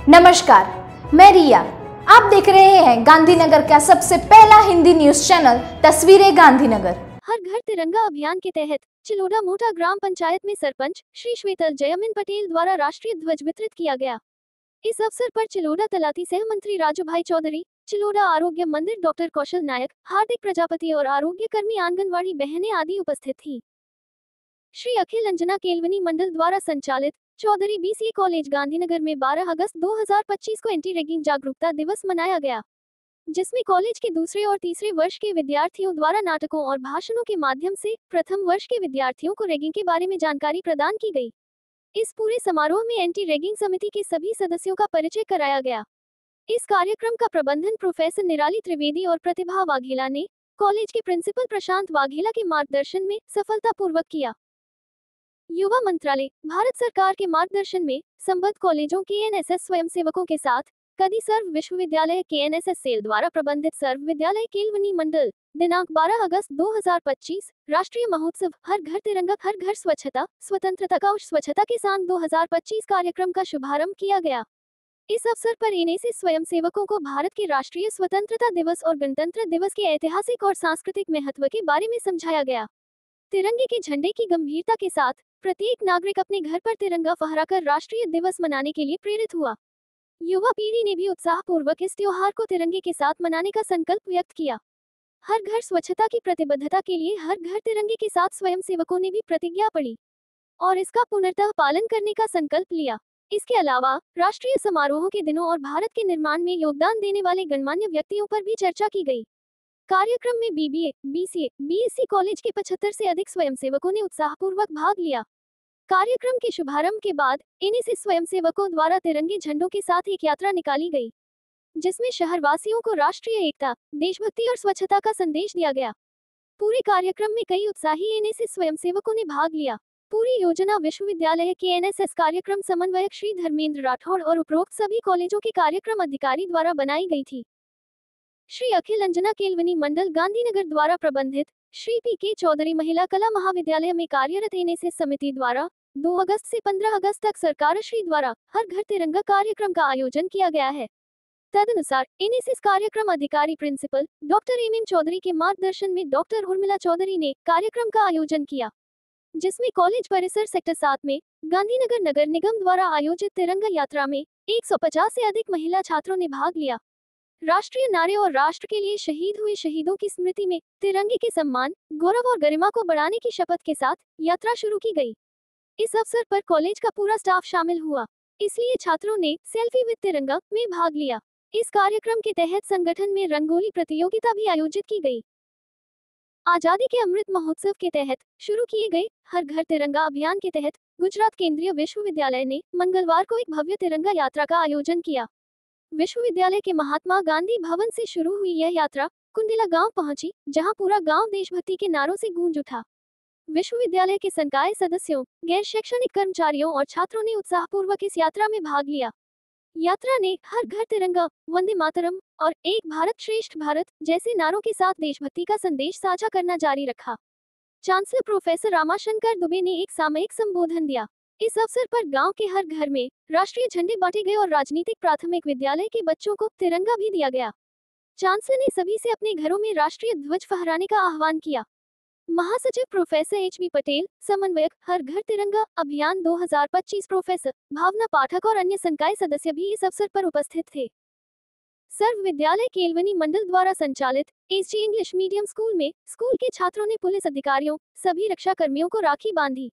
नमस्कार, मैं रिया। आप देख रहे हैं गांधीनगर का सबसे पहला हिंदी न्यूज चैनल तस्वीरें गांधीनगर। हर घर तिरंगा अभियान के तहत चिलोड़ा मोटा ग्राम पंचायत में सरपंच श्री श्वेतल जयमिन पटेल द्वारा राष्ट्रीय ध्वज वितरित किया गया। इस अवसर पर चिलोड़ा तलाती सह मंत्री राजू भाई चौधरी, चिलोड़ा आरोग्य मंदिर डॉक्टर कौशल नायक, हार्दिक प्रजापति और आरोग्य कर्मी आंगनवाड़ी बहनें आदि उपस्थित थी। श्री अखिल अंजना केलवनी मंडल द्वारा संचालित चौधरी बीसीए कॉलेज गांधीनगर में 12 अगस्त 2025 को एंटी रैगिंग जागरूकता दिवस मनाया गया, जिसमें कॉलेज के दूसरे और तीसरे वर्ष के विद्यार्थियों द्वारा नाटकों और भाषणों के माध्यम से प्रथम वर्ष के विद्यार्थियों को रैगिंग के बारे में जानकारी प्रदान की गई। इस पूरे समारोह में एंटी रैगिंग समिति के सभी सदस्यों का परिचय कराया गया। इस कार्यक्रम का प्रबंधन प्रोफेसर निराली त्रिवेदी और प्रतिभा वाघेला ने कॉलेज के प्रिंसिपल प्रशांत वाघेला के मार्गदर्शन में सफलतापूर्वक किया। युवा मंत्रालय भारत सरकार के मार्गदर्शन में संबद्ध कॉलेजों के एनएसएस स्वयंसेवकों के साथ कदी सर्व विश्वविद्यालय के एनएसएस सेल द्वारा प्रबंधित सर्व विद्यालय केलवनी मंडल दिनांक 12 अगस्त 2025 राष्ट्रीय महोत्सव हर घर तिरंगा हर घर स्वच्छता स्वतंत्रता का स्वच्छता के संग 2025 कार्यक्रम का शुभारंभ किया गया। इस अवसर पर एनएसएस स्वयंसेवकों को भारत के राष्ट्रीय स्वतंत्रता दिवस और गणतंत्र दिवस के ऐतिहासिक और सांस्कृतिक महत्व के बारे में समझाया गया। तिरंगे के झंडे की गंभीरता के साथ प्रत्येक नागरिक अपने घर पर तिरंगा फहराकर राष्ट्रीय दिवस मनाने के लिए प्रेरित हुआ। युवा पीढ़ी ने भी उत्साहपूर्वक इस त्योहार को तिरंगे के साथ मनाने का संकल्प व्यक्त किया। हर घर स्वच्छता की प्रतिबद्धता के लिए हर घर तिरंगे के साथ स्वयंसेवकों ने भी प्रतिज्ञा पढ़ी और इसका पूर्णतः पालन करने का संकल्प लिया। इसके अलावा राष्ट्रीय समारोहों के दिनों और भारत के निर्माण में योगदान देने वाले गणमान्य व्यक्तियों पर भी चर्चा की गई। कार्यक्रम में बीबीए, बीसीए, बीएससी कॉलेज के 75 से अधिक स्वयंसेवकों ने उत्साहपूर्वक भाग लिया। कार्यक्रम के शुभारंभ के बाद एनएसएस स्वयंसेवकों द्वारा तिरंगे झंडों के साथ एक यात्रा निकाली गई, जिसमें शहरवासियों को राष्ट्रीय एकता, देशभक्ति और स्वच्छता का संदेश दिया गया। पूरे कार्यक्रम में कई उत्साही एनएसएस स्वयंसेवकों ने भाग लिया। पूरी योजना विश्वविद्यालय के एनएसएस कार्यक्रम समन्वयक श्री धर्मेंद्र राठौड़ और उपरोक्त सभी कॉलेजों के कार्यक्रम अधिकारी द्वारा बनाई गई थी। श्री अखिल अंजना केलवनी मंडल गांधीनगर द्वारा प्रबंधित श्री पी.के. चौधरी महिला कला महाविद्यालय में कार्यरत एनएसएस समिति द्वारा 2 अगस्त से 15 अगस्त तक सरकार श्री द्वारा हर घर तिरंगा कार्यक्रम का आयोजन किया गया है। तदनुसार एनएसएस कार्यक्रम अधिकारी प्रिंसिपल डॉक्टर एम चौधरी के मार्गदर्शन में डॉक्टर उर्मिला चौधरी ने कार्यक्रम का आयोजन किया, जिसमें कॉलेज परिसर सेक्टर 7 में गांधीनगर नगर निगम द्वारा आयोजित तिरंगा यात्रा में 150 से अधिक महिला छात्रों ने भाग लिया। राष्ट्रीय नारे और राष्ट्र के लिए शहीद हुए शहीदों की स्मृति में तिरंगे के सम्मान, गौरव और गरिमा को बढ़ाने की शपथ के साथ यात्रा शुरू की गई। इस अवसर पर कॉलेज का पूरा स्टाफ शामिल हुआ, इसलिए छात्रों ने सेल्फी विद तिरंगा में भाग लिया। इस कार्यक्रम के तहत संगठन में रंगोली प्रतियोगिता भी आयोजित की गई। आजादी के अमृत महोत्सव के तहत शुरू किए गए हर घर तिरंगा अभियान के तहत गुजरात केंद्रीय विश्वविद्यालय ने मंगलवार को एक भव्य तिरंगा यात्रा का आयोजन किया। विश्वविद्यालय के महात्मा गांधी भवन से शुरू हुई यह यात्रा कुंडिला गांव पहुंची, जहां पूरा गांव देशभक्ति के नारों से गूंज उठा। विश्वविद्यालय के संकाय सदस्यों, गैर शैक्षणिक कर्मचारियों और छात्रों ने उत्साहपूर्वक इस यात्रा में भाग लिया। यात्रा ने हर घर तिरंगा, वंदे मातरम और एक भारत श्रेष्ठ भारत जैसे नारों के साथ देशभक्ति का संदेश साझा करना जारी रखा। चांसलर प्रोफेसर रामाशंकर दुबे ने एक सामयिक संबोधन दिया। इस अवसर पर गांव के हर घर में राष्ट्रीय झंडे बांटे गए और राजनीतिक प्राथमिक विद्यालय के बच्चों को तिरंगा भी दिया गया। चांसलर ने सभी से अपने घरों में राष्ट्रीय ध्वज फहराने का आह्वान किया। महासचिव प्रोफेसर एच.बी. पटेल, समन्वयक हर घर तिरंगा अभियान 2025 प्रोफेसर भावना पाठक और अन्य संकाय सदस्य भी इस अवसर पर उपस्थित थे। सर्व विद्यालय केलवनी मंडल द्वारा संचालित एसजी इंग्लिश मीडियम स्कूल में स्कूल के छात्रों ने पुलिस अधिकारियों, सभी रक्षा कर्मियों को राखी बांधी,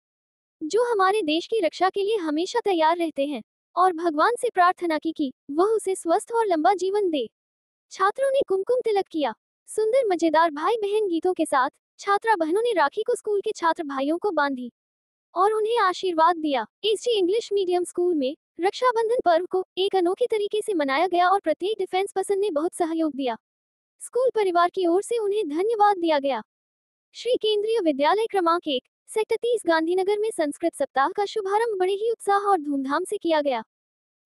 जो हमारे देश की रक्षा के लिए हमेशा तैयार रहते हैं, और भगवान से प्रार्थना की कि वह उसे स्वस्थ और लंबा जीवन दे। छात्रों ने कुमकुम तिलक किया। सुंदर मजेदार भाई बहन गीतों के साथ छात्रा बहनों ने राखी को स्कूल के छात्र भाइयों को बांधी और उन्हें आशीर्वाद दिया। एसजी इंग्लिश मीडियम स्कूल में रक्षाबंधन पर्व को एक अनोखे तरीके से मनाया गया और प्रत्येक डिफेंस पर्सन ने बहुत सहयोग दिया। स्कूल परिवार की ओर से उन्हें धन्यवाद दिया गया। श्री केंद्रीय विद्यालय क्रमांक 1 सेक्टर 30 गांधीनगर में संस्कृत सप्ताह का शुभारंभ बड़े ही उत्साह और धूमधाम से किया गया।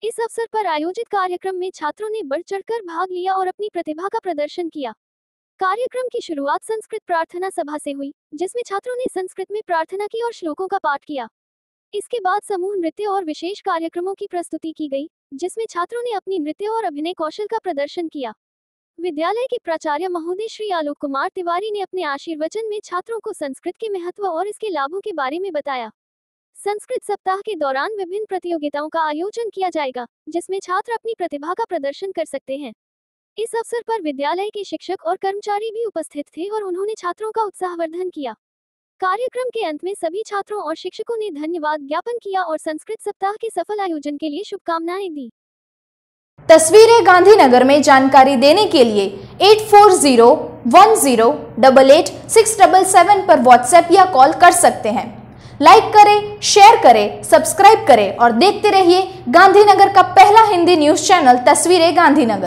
इस अवसर पर आयोजित कार्यक्रम में छात्रों ने बढ़ चढ़कर भाग लिया और अपनी प्रतिभा का प्रदर्शन किया। कार्यक्रम की शुरुआत संस्कृत प्रार्थना सभा से हुई, जिसमें छात्रों ने संस्कृत में प्रार्थना की और श्लोकों का पाठ किया। इसके बाद समूह नृत्य और विशेष कार्यक्रमों की प्रस्तुति की गई, जिसमें छात्रों ने अपनी नृत्य और अभिनय कौशल का प्रदर्शन किया। विद्यालय के प्राचार्य महोदय श्री आलोक कुमार तिवारी ने अपने आशीर्वचन में छात्रों को संस्कृत के महत्व और इसके लाभों के बारे में बताया। संस्कृत सप्ताह के दौरान विभिन्न प्रतियोगिताओं का आयोजन किया जाएगा, जिसमें छात्र अपनी प्रतिभा का प्रदर्शन कर सकते हैं। इस अवसर पर विद्यालय के शिक्षक और कर्मचारी भी उपस्थित थे और उन्होंने छात्रों का उत्साहवर्धन किया। कार्यक्रम के अंत में सभी छात्रों और शिक्षकों ने धन्यवाद ज्ञापन किया और संस्कृत सप्ताह के सफल आयोजन के लिए शुभकामनाएं दी। तस्वीरें गांधीनगर में जानकारी देने के लिए 8401088677 पर व्हाट्सएप या कॉल कर सकते हैं। लाइक करें, शेयर करें, सब्सक्राइब करें और देखते रहिए गांधीनगर का पहला हिंदी न्यूज चैनल तस्वीरें गांधीनगर।